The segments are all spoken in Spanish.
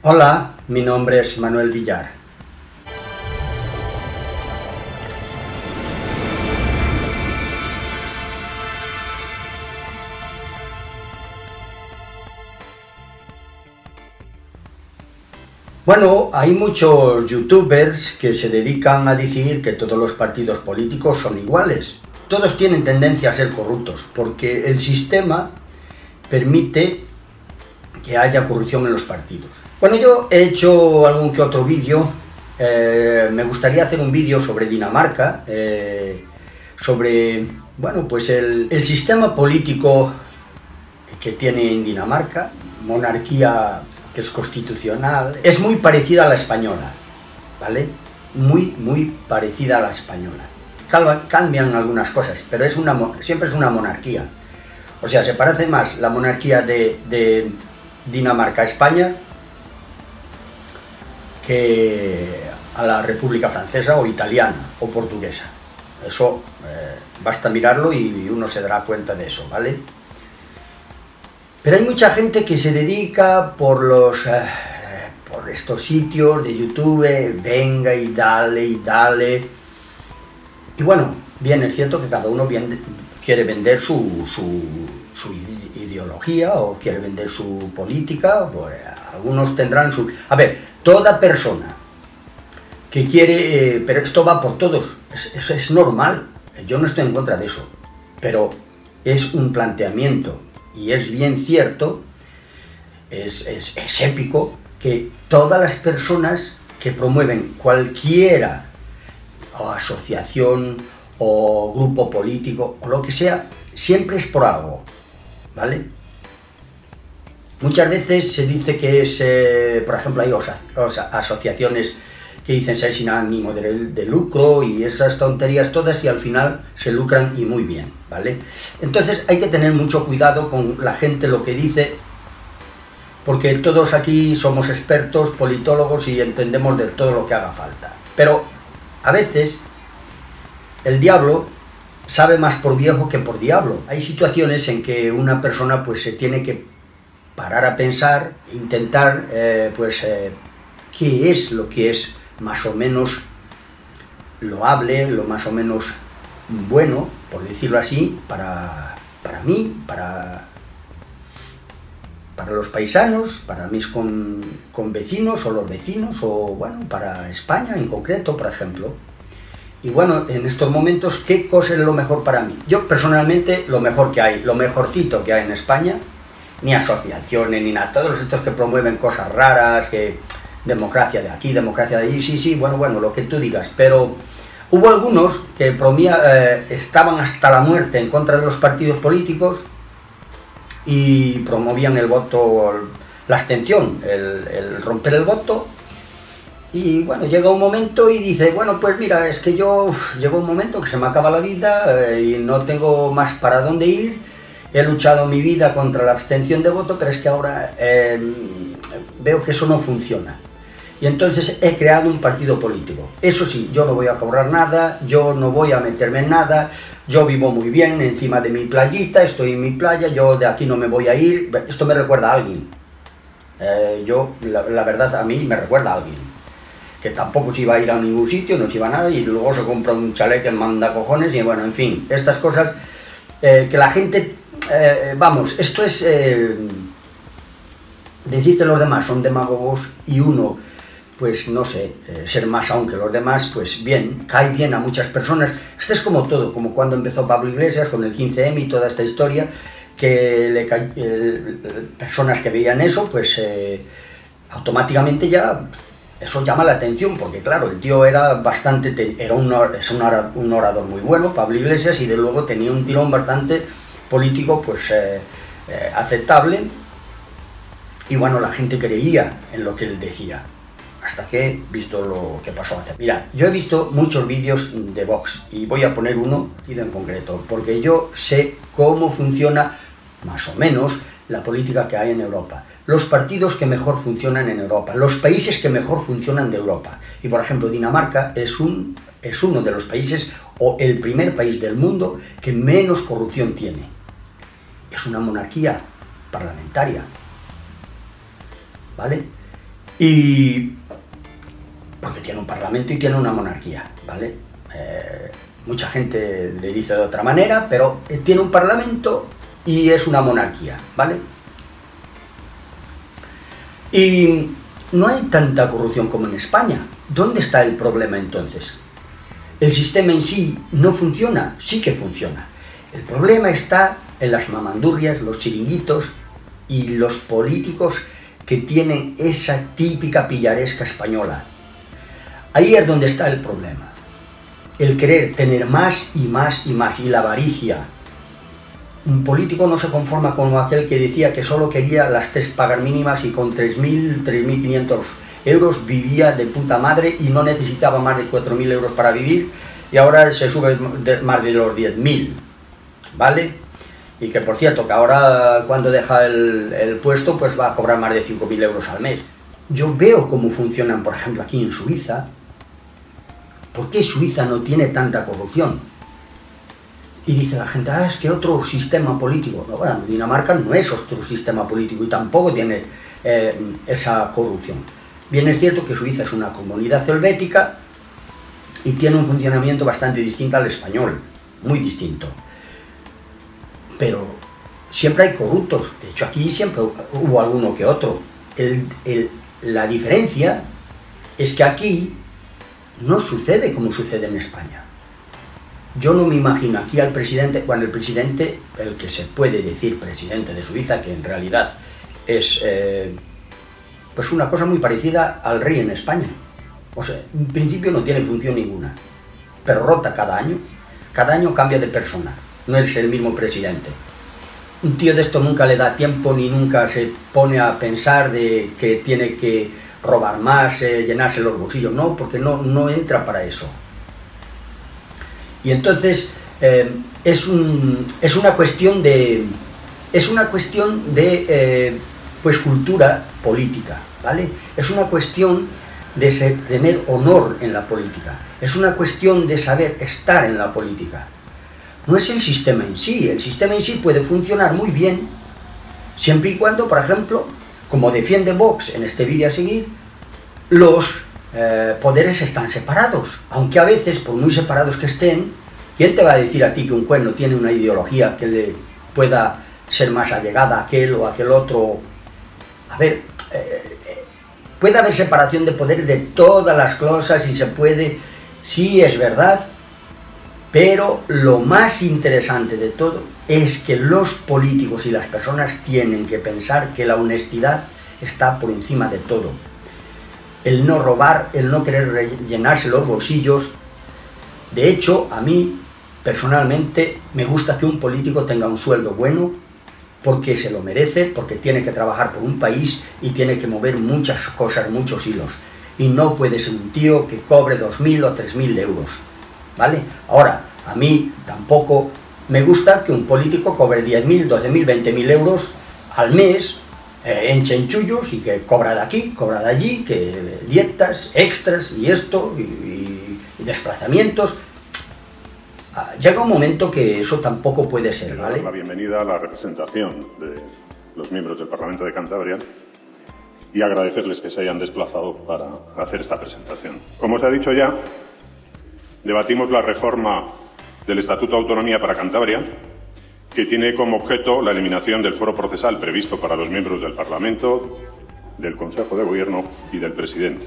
Hola, mi nombre es Manuel Villar. Bueno, hay muchos youtubers que se dedican a decir que todos los partidos políticos son iguales. Todos tienen tendencia a ser corruptos, porque el sistema permite que haya corrupción en los partidos. Bueno, yo he hecho algún que otro vídeo. Me gustaría hacer un vídeo sobre Dinamarca, sobre, bueno, pues el sistema político que tiene en Dinamarca, monarquía que es constitucional, es muy parecida a la española, ¿vale? Muy parecida a la española. Cambian algunas cosas, pero siempre es una monarquía. O sea, se parece más la monarquía de Dinamarca a España que a la República Francesa o italiana o portuguesa. Eso basta mirarlo y uno se dará cuenta de eso, ¿vale? Pero hay mucha gente que se dedica por estos sitios de YouTube, venga y dale y dale. Y bueno, bien, es cierto que cada uno quiere vender su ideología o quiere vender su política, pues algunos tendrán su... A ver, toda persona que quiere... pero esto va por todos, eso es normal, yo no estoy en contra de eso, pero es un planteamiento. Y es bien cierto, es épico, que todas las personas que promueven cualquiera o asociación o grupo político o lo que sea, siempre es por algo, ¿vale? Muchas veces se dice que es, por ejemplo, hay asociaciones que dicen ser sin ánimo de lucro y esas tonterías todas y al final se lucran y muy bien, ¿vale? Entonces hay que tener mucho cuidado con la gente lo que dice, porque todos aquí somos expertos, politólogos y entendemos de todo lo que haga falta. Pero a veces el diablo sabe más por viejo que por diablo. Hay situaciones en que una persona pues se tiene que parar a pensar, intentar qué es lo que es más o menos loable, lo más o menos bueno, por decirlo así, para mí, para los paisanos, para mis convecinos o los vecinos, o bueno, para España en concreto, por ejemplo. Y bueno, en estos momentos, ¿qué cosa es lo mejor para mí? Yo personalmente, lo mejor que hay, lo mejorcito que hay en España, ni asociaciones, ni nada, todos estos que promueven cosas raras, que democracia de aquí, democracia de allí, sí, bueno, lo que tú digas, pero hubo algunos que estaban hasta la muerte en contra de los partidos políticos y promovían el voto, la abstención, el romper el voto, y bueno, llega un momento y dice, bueno, pues mira, es que llegó un momento que se me acaba la vida y no tengo más para dónde ir, he luchado mi vida contra la abstención de voto, pero es que ahora veo que eso no funciona. Y entonces he creado un partido político. Eso sí, yo no voy a cobrar nada, yo no voy a meterme en nada, yo vivo muy bien encima de mi playita, estoy en mi playa, yo de aquí no me voy a ir. Esto me recuerda a alguien. La verdad, a mí me recuerda a alguien. Que tampoco se iba a ir a ningún sitio, no se iba a nada, y luego se compra un chalet que manda cojones, y bueno, en fin, estas cosas que la gente... vamos, esto es... decir que los demás son demagogos y uno... pues no sé, ser más aún que los demás, pues bien, cae bien a muchas personas. Esto es como todo, como cuando empezó Pablo Iglesias con el 15M y toda esta historia, que personas que veían eso, pues automáticamente ya eso llama la atención, porque claro, el tío era bastante, es un orador muy bueno, Pablo Iglesias, y de luego tenía un tirón bastante político, pues aceptable, y bueno, la gente creía en lo que él decía. Hasta que, visto lo que pasó hace. Mirad, yo he visto muchos vídeos de Vox y voy a poner uno en concreto, porque yo sé cómo funciona, más o menos, la política que hay en Europa. Los partidos que mejor funcionan en Europa, los países que mejor funcionan de Europa. Y por ejemplo, Dinamarca es uno de los países, o el primer país del mundo, que menos corrupción tiene. Es una monarquía parlamentaria, ¿vale? Y porque tiene un parlamento y tiene una monarquía, ¿vale? Mucha gente le dice de otra manera, pero tiene un parlamento y es una monarquía, ¿vale? Y no hay tanta corrupción como en España. ¿Dónde está el problema entonces? ¿El sistema en sí no funciona? Sí que funciona. El problema está en las mamandurrias, los chiringuitos y los políticos que tienen esa típica pillaresca española. Ahí es donde está el problema. El querer tener más y más y más, y la avaricia. Un político no se conforma con aquel que decía que solo quería las 3 pagas mínimas y con 3.000, 3.500 euros vivía de puta madre y no necesitaba más de 4.000 euros para vivir, y ahora se sube más de los 10.000, ¿vale? Y que por cierto, que ahora cuando deja el puesto pues va a cobrar más de 5.000 euros al mes. Yo veo cómo funcionan, por ejemplo, aquí en Suiza. ¿Por qué Suiza no tiene tanta corrupción? Y dice la gente, es que otro sistema político. No, bueno, Dinamarca no es otro sistema político y tampoco tiene esa corrupción. Bien es cierto que Suiza es una comunidad helvética y tiene un funcionamiento bastante distinto al español, muy distinto. Pero siempre hay corruptos, de hecho aquí siempre hubo alguno que otro. La diferencia es que aquí no sucede como sucede en España. Yo no me imagino aquí al presidente, bueno, el presidente, el que se puede decir presidente de Suiza, que en realidad es pues una cosa muy parecida al rey en España. O sea, en principio no tiene función ninguna, pero rota cada año cambia de persona, no es el mismo presidente. Un tío de esto nunca le da tiempo ni nunca se pone a pensar de que tiene que robar más, llenarse los bolsillos, no, porque no entra para eso. Y entonces es una cuestión de pues cultura política, ¿vale? Es una cuestión de tener honor en la política, es una cuestión de saber estar en la política. No es el sistema en sí puede funcionar muy bien, siempre y cuando, por ejemplo, como defiende Vox en este vídeo a seguir, los poderes están separados, aunque a veces, por muy separados que estén, ¿quién te va a decir a ti que un juez no tiene una ideología que le pueda ser más allegada a aquel o a aquel otro? A ver, puede haber separación de poder de todas las cosas y se puede, sí es verdad, pero lo más interesante de todo es que los políticos y las personas tienen que pensar que la honestidad está por encima de todo. El no robar, el no querer llenarse los bolsillos. De hecho, a mí, personalmente, me gusta que un político tenga un sueldo bueno, porque se lo merece, porque tiene que trabajar por un país y tiene que mover muchas cosas, muchos hilos. Y no puede ser un tío que cobre 2.000 o 3.000 euros, ¿vale? Ahora, a mí tampoco me gusta que un político cobre 10.000, 12.000, 20.000 euros al mes, en chenchullos, y que cobra de aquí, cobra de allí, que dietas, extras y esto, y desplazamientos. Llega un momento que eso tampoco puede ser, ¿vale? La bienvenida a la representación de los miembros del Parlamento de Cantabria y agradecerles que se hayan desplazado para hacer esta presentación. Como se ha dicho ya, debatimos la reforma del Estatuto de Autonomía para Cantabria, que tiene como objeto la eliminación del foro procesal previsto para los miembros del Parlamento, del Consejo de Gobierno y del Presidente.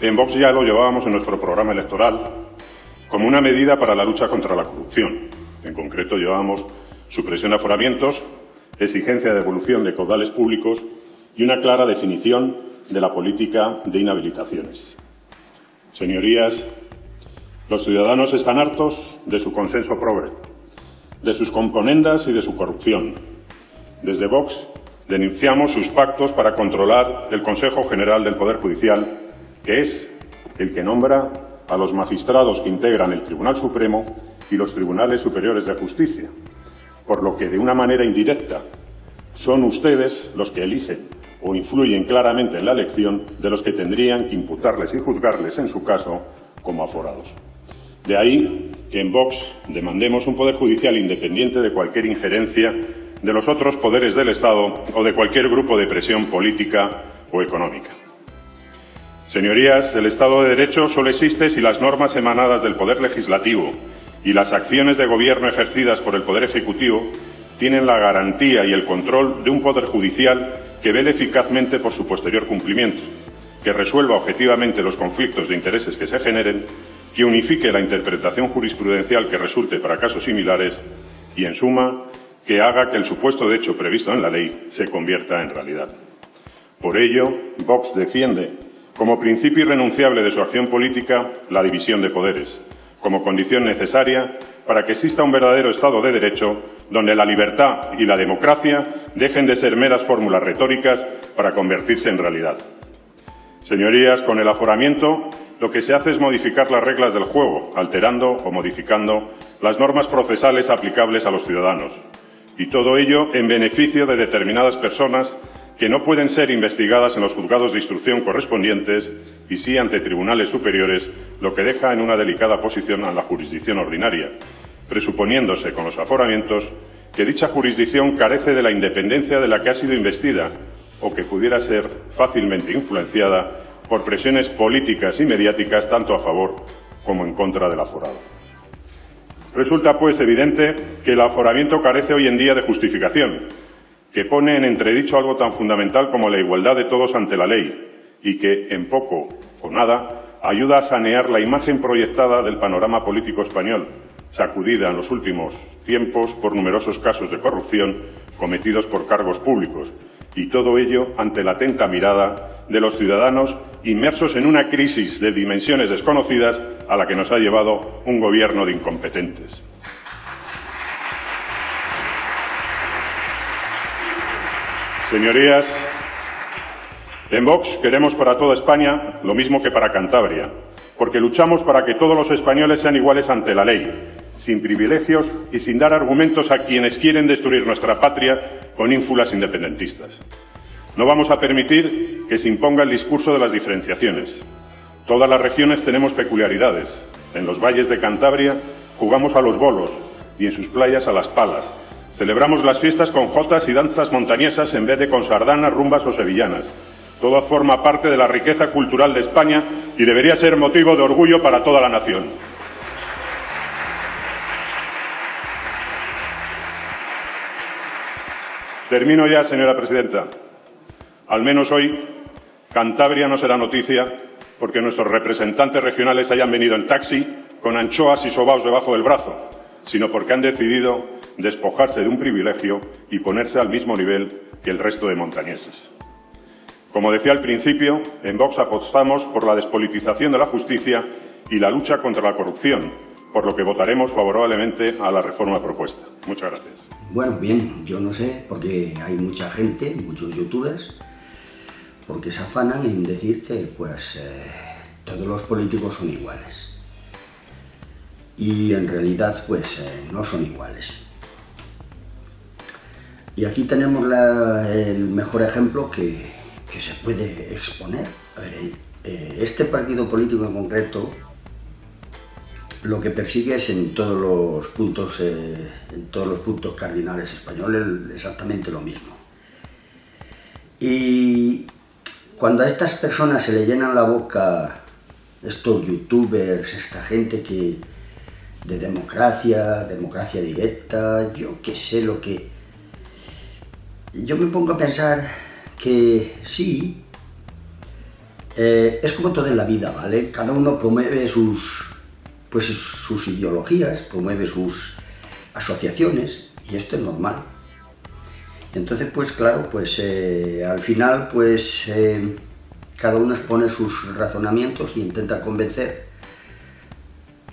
En Vox ya lo llevábamos en nuestro programa electoral como una medida para la lucha contra la corrupción. En concreto, llevábamos supresión de aforamientos, exigencia de devolución de caudales públicos y una clara definición de la política de inhabilitaciones. Señorías, los ciudadanos están hartos de su consenso progre, de sus componendas y de su corrupción. Desde Vox denunciamos sus pactos para controlar el Consejo General del Poder Judicial, que es el que nombra a los magistrados que integran el Tribunal Supremo y los Tribunales Superiores de Justicia, por lo que de una manera indirecta son ustedes los que eligen o influyen claramente en la elección de los que tendrían que imputarles y juzgarles, en su caso, como aforados. De ahí que en Vox demandemos un Poder Judicial independiente de cualquier injerencia de los otros poderes del Estado o de cualquier grupo de presión política o económica. Señorías, el Estado de Derecho solo existe si las normas emanadas del Poder Legislativo y las acciones de gobierno ejercidas por el Poder Ejecutivo tienen la garantía y el control de un Poder Judicial que vele eficazmente por su posterior cumplimiento, que resuelva objetivamente los conflictos de intereses que se generen, que unifique la interpretación jurisprudencial que resulte para casos similares y, en suma, que haga que el supuesto de hecho previsto en la ley se convierta en realidad. Por ello, Vox defiende, como principio irrenunciable de su acción política, la división de poderes, como condición necesaria para que exista un verdadero Estado de Derecho donde la libertad y la democracia dejen de ser meras fórmulas retóricas para convertirse en realidad. Señorías, con el aforamiento lo que se hace es modificar las reglas del juego, alterando o modificando las normas procesales aplicables a los ciudadanos, y todo ello en beneficio de determinadas personas que no pueden ser investigadas en los juzgados de instrucción correspondientes y sí ante tribunales superiores, lo que deja en una delicada posición a la jurisdicción ordinaria, presuponiéndose con los aforamientos que dicha jurisdicción carece de la independencia de la que ha sido investida o que pudiera ser fácilmente influenciada por presiones políticas y mediáticas tanto a favor como en contra del aforado. Resulta, pues, evidente que el aforamiento carece hoy en día de justificación, que pone en entredicho algo tan fundamental como la igualdad de todos ante la ley y que, en poco o nada, ayuda a sanear la imagen proyectada del panorama político español, sacudida en los últimos tiempos por numerosos casos de corrupción cometidos por cargos públicos, y todo ello ante la atenta mirada de los ciudadanos inmersos en una crisis de dimensiones desconocidas a la que nos ha llevado un gobierno de incompetentes. Señorías, en Vox queremos para toda España lo mismo que para Cantabria, porque luchamos para que todos los españoles sean iguales ante la ley, sin privilegios y sin dar argumentos a quienes quieren destruir nuestra patria con ínfulas independentistas. No vamos a permitir que se imponga el discurso de las diferenciaciones. Todas las regiones tenemos peculiaridades. En los valles de Cantabria jugamos a los bolos y en sus playas a las palas. Celebramos las fiestas con jotas y danzas montañesas en vez de con sardanas, rumbas o sevillanas. Todo forma parte de la riqueza cultural de España y debería ser motivo de orgullo para toda la nación. Termino ya, señora presidenta. Al menos hoy, Cantabria no será noticia porque nuestros representantes regionales hayan venido en taxi con anchoas y sobaos debajo del brazo, sino porque han decidido despojarse de un privilegio y ponerse al mismo nivel que el resto de montañeses. Como decía al principio, en Vox apostamos por la despolitización de la justicia y la lucha contra la corrupción, por lo que votaremos favorablemente a la reforma propuesta. Muchas gracias. Bueno, bien, yo no sé, porque hay mucha gente, muchos youtubers, porque se afanan en decir que pues todos los políticos son iguales. Y en realidad pues no son iguales. Y aquí tenemos el mejor ejemplo que se puede exponer. A ver, este partido político en concreto lo que persigue es en todos los puntos cardinales españoles exactamente lo mismo. Y cuando a estas personas se le llenan la boca, estos youtubers, esta gente que de democracia directa, yo qué sé lo que... Yo me pongo a pensar que sí, es como todo en la vida, ¿vale? Cada uno promueve sus ideologías, promueve sus asociaciones, y esto es normal. Entonces, pues claro, pues al final, pues cada uno expone sus razonamientos y intenta convencer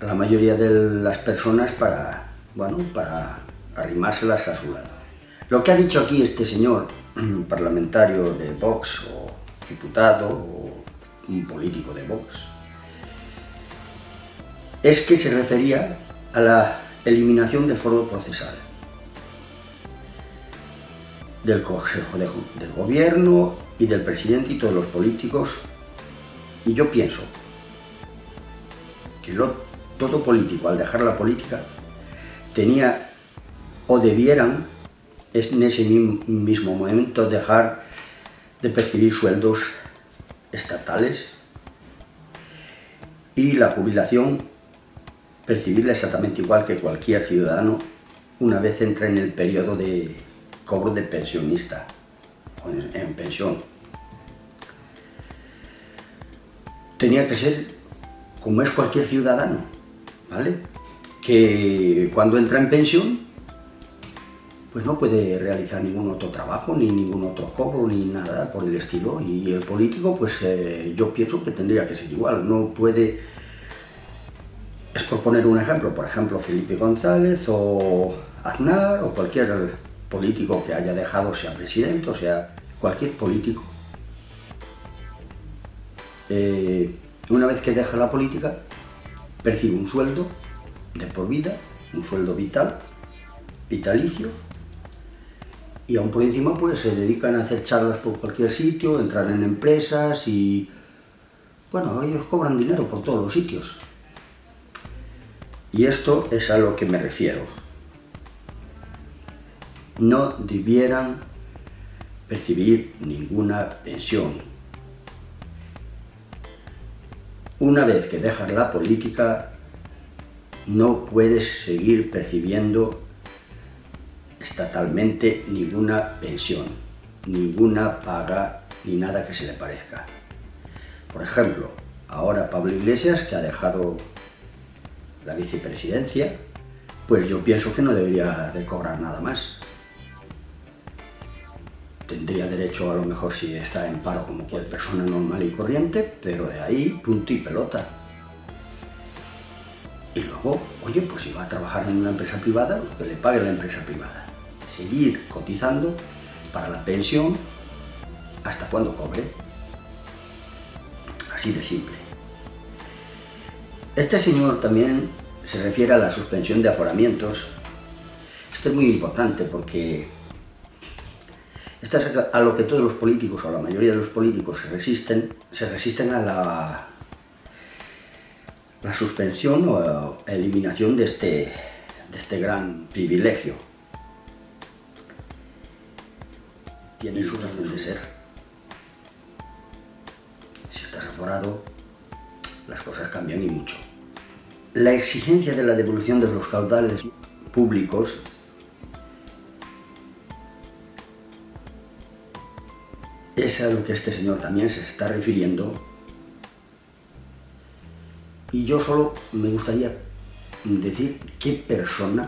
a la mayoría de las personas para, bueno, para arrimárselas a su lado. Lo que ha dicho aquí este señor, parlamentario de Vox, o diputado, o un político de Vox, es que se refería a la eliminación del foro procesal del Consejo del Gobierno y del presidente y todos los políticos. Y yo pienso que todo político, al dejar la política, tenía o debieran en ese mismo momento dejar de percibir sueldos estatales y la jubilación percibirla exactamente igual que cualquier ciudadano una vez entra en el periodo de cobro de pensionista o en pensión. Tenía que ser como es cualquier ciudadano, ¿vale? Que cuando entra en pensión pues no puede realizar ningún otro trabajo, ni ningún otro cobro, ni nada por el estilo. Y el político, pues yo pienso que tendría que ser igual. No puede, es por poner un ejemplo, por ejemplo Felipe González o Aznar o cualquier político que haya dejado, sea presidente o sea cualquier político. Una vez que deja la política, percibe un sueldo de por vida, un sueldo vitalicio, y aún por encima pues se dedican a hacer charlas por cualquier sitio, entrar en empresas y bueno, ellos cobran dinero por todos los sitios. Y esto es a lo que me refiero. No debieran percibir ninguna pensión. Una vez que dejas la política, no puedes seguir percibiendo estatalmente ninguna pensión, ninguna paga, ni nada que se le parezca. Por ejemplo, ahora Pablo Iglesias, que ha dejado la vicepresidencia, pues yo pienso que no debería de cobrar nada más. Tendría derecho a lo mejor si está en paro como cualquier persona normal y corriente, pero de ahí punto y pelota. Y luego, oye, pues si va a trabajar en una empresa privada, lo que le pague la empresa privada. Seguir cotizando para la pensión hasta cuando cobre. Así de simple. Este señor también se refiere a la suspensión de aforamientos. Esto es muy importante porque esto es a lo que todos los políticos o la mayoría de los políticos se resisten a la suspensión o eliminación de este gran privilegio. Tiene su razón de ser. Si estás aforado, las cosas cambian y mucho. La exigencia de la devolución de los caudales públicos es a lo que este señor también se está refiriendo. Y yo solo me gustaría decir qué persona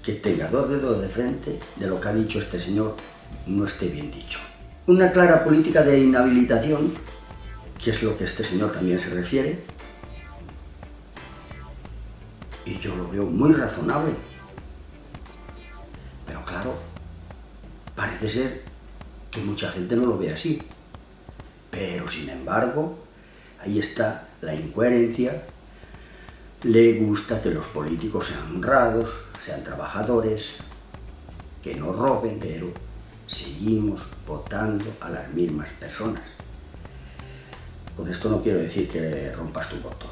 que tenga dos dedos de frente de lo que ha dicho este señor no esté bien dicho. Una clara política de inhabilitación, que es lo que este señor también se refiere, y yo lo veo muy razonable. Pero claro, parece ser que mucha gente no lo ve así. Pero sin embargo, ahí está la incoherencia. Le gusta que los políticos sean honrados, sean trabajadores, que no roben, pero seguimos votando a las mismas personas. Con esto no quiero decir que rompas tu voto.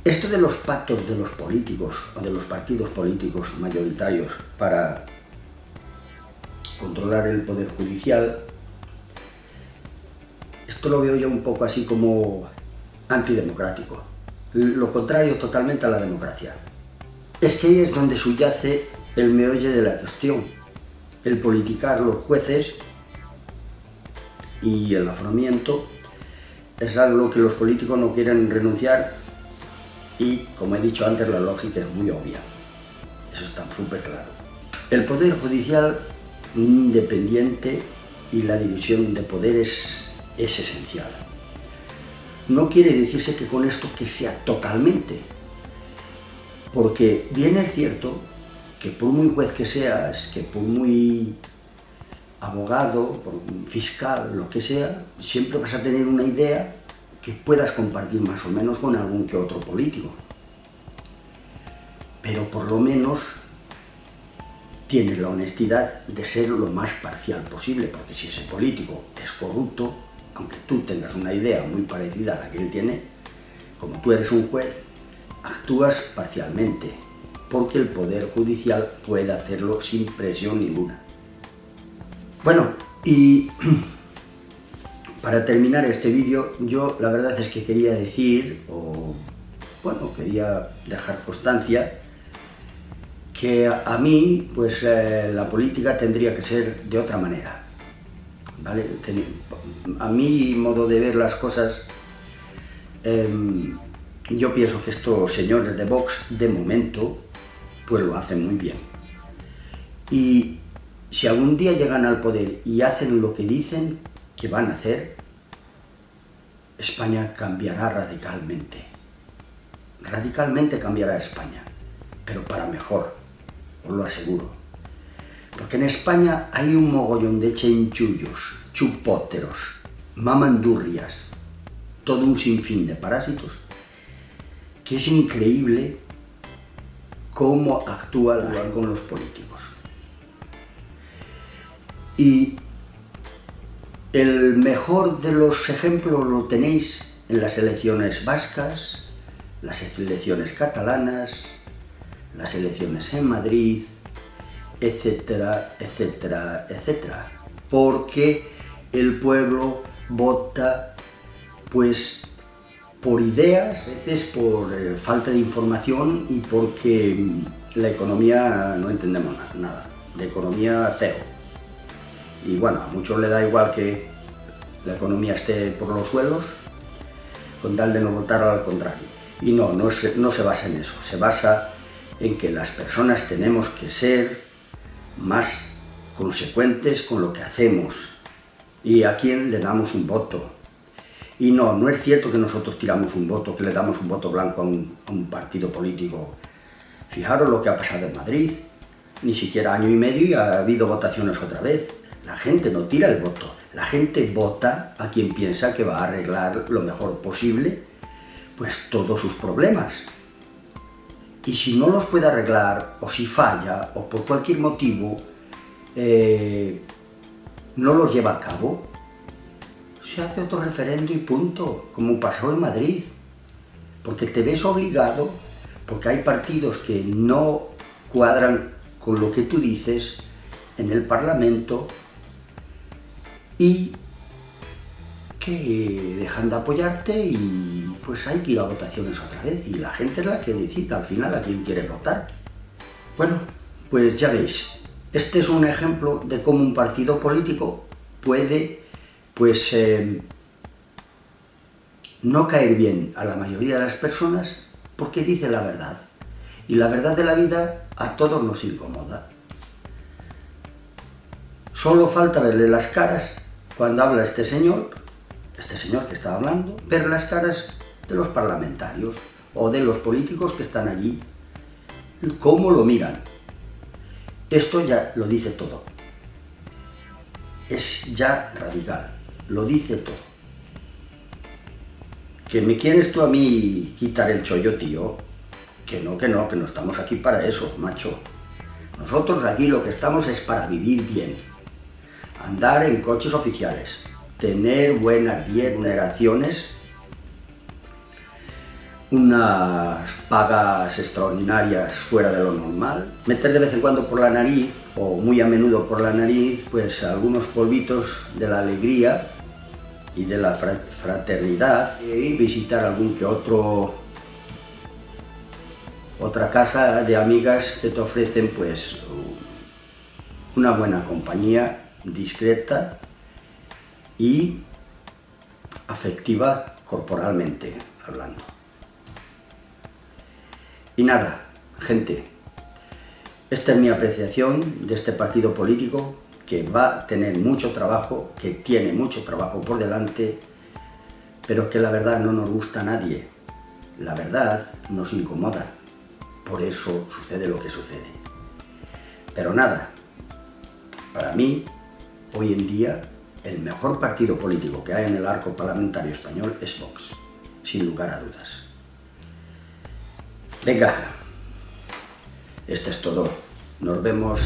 Esto de los pactos de los políticos o de los partidos políticos mayoritarios para controlar el poder judicial, esto lo veo yo un poco así como antidemocrático. Lo contrario totalmente a la democracia. Es que ahí es donde subyace el meollo de la cuestión. El politicar los jueces y el aforamiento es algo que los políticos no quieren renunciar y, como he dicho antes, la lógica es muy obvia. Eso está súper claro. El poder judicial independiente y la división de poderes es esencial. No quiere decirse que con esto que sea totalmente, porque bien es cierto que por muy juez que seas, que por muy abogado, por fiscal, lo que sea, siempre vas a tener una idea que puedas compartir más o menos con algún que otro político. Pero por lo menos tienes la honestidad de ser lo más parcial posible, porque si ese político es corrupto, aunque tú tengas una idea muy parecida a la que él tiene, como tú eres un juez, actúas parcialmente, porque el Poder Judicial puede hacerlo sin presión ninguna. Bueno, y para Para terminar este vídeo, yo la verdad es que quería decir, quería dejar constancia, que a mí, pues la política tendría que ser de otra manera, ¿vale? A mi modo de ver las cosas, yo pienso que estos señores de Vox, de momento, pues lo hacen muy bien. Y si algún día llegan al poder y hacen lo que dicen que van a hacer, España cambiará radicalmente. Radicalmente cambiará España, pero para mejor, os lo aseguro. Porque en España hay un mogollón de chenchullos, chupóteros, mamandurrias, todo un sinfín de parásitos, que es increíble cómo actúa con los políticos. Y el mejor de los ejemplos lo tenéis en las elecciones vascas, las elecciones catalanas, las elecciones en Madrid, etcétera, etcétera, etcétera. Porque el pueblo vota, pues, por ideas, a veces por falta de información y porque la economía no entendemos nada, de economía cero. Y bueno, a muchos les da igual que la economía esté por los suelos, con tal de no votar al contrario. Y no se basa en eso, se basa en que las personas tenemos que ser más consecuentes con lo que hacemos y a quién le damos un voto. Y no es cierto que nosotros tiramos un voto, que le damos un voto blanco a un partido político. Fijaros lo que ha pasado en Madrid, ni siquiera año y medio y ha habido votaciones otra vez. La gente no tira el voto, la gente vota a quien piensa que va a arreglar lo mejor posible, pues todos sus problemas. Y si no los puede arreglar, o si falla, o por cualquier motivo, no los lleva a cabo, se hace otro referendo y punto, como pasó en Madrid. Porque te ves obligado, porque hay partidos que no cuadran con lo que tú dices en el Parlamento, y que dejan de apoyarte y pues hay que ir a votaciones otra vez y la gente es la que decide al final a quién quiere votar. Bueno, pues ya veis, este es un ejemplo de cómo un partido político puede pues no caer bien a la mayoría de las personas porque dice la verdad, y la verdad de la vida a todos nos incomoda. Solo falta verle las caras cuando habla este señor que está hablando, ver las caras de los parlamentarios o de los políticos que están allí, cómo lo miran. Esto ya lo dice todo. Es ya radical, lo dice todo. ¿Que me quieres tú a mí quitar el chollo, tío? Que no estamos aquí para eso, macho. Nosotros aquí lo que estamos es para vivir bien. Andar en coches oficiales, tener buenas remuneraciones, unas pagas extraordinarias fuera de lo normal, meter de vez en cuando por la nariz, o muy a menudo por la nariz, pues algunos polvitos de la alegría y de la fraternidad, y visitar algún que otra casa de amigas que te ofrecen pues una buena compañía, discreta y afectiva corporalmente hablando. Y nada, gente, esta es mi apreciación de este partido político que va a tener mucho trabajo, que tiene mucho trabajo por delante, pero que la verdad no nos gusta a nadie. La verdad nos incomoda, por eso sucede lo que sucede. Pero nada, para mí, hoy en día, el mejor partido político que hay en el arco parlamentario español es Vox, sin lugar a dudas. Venga, esto es todo. Nos vemos.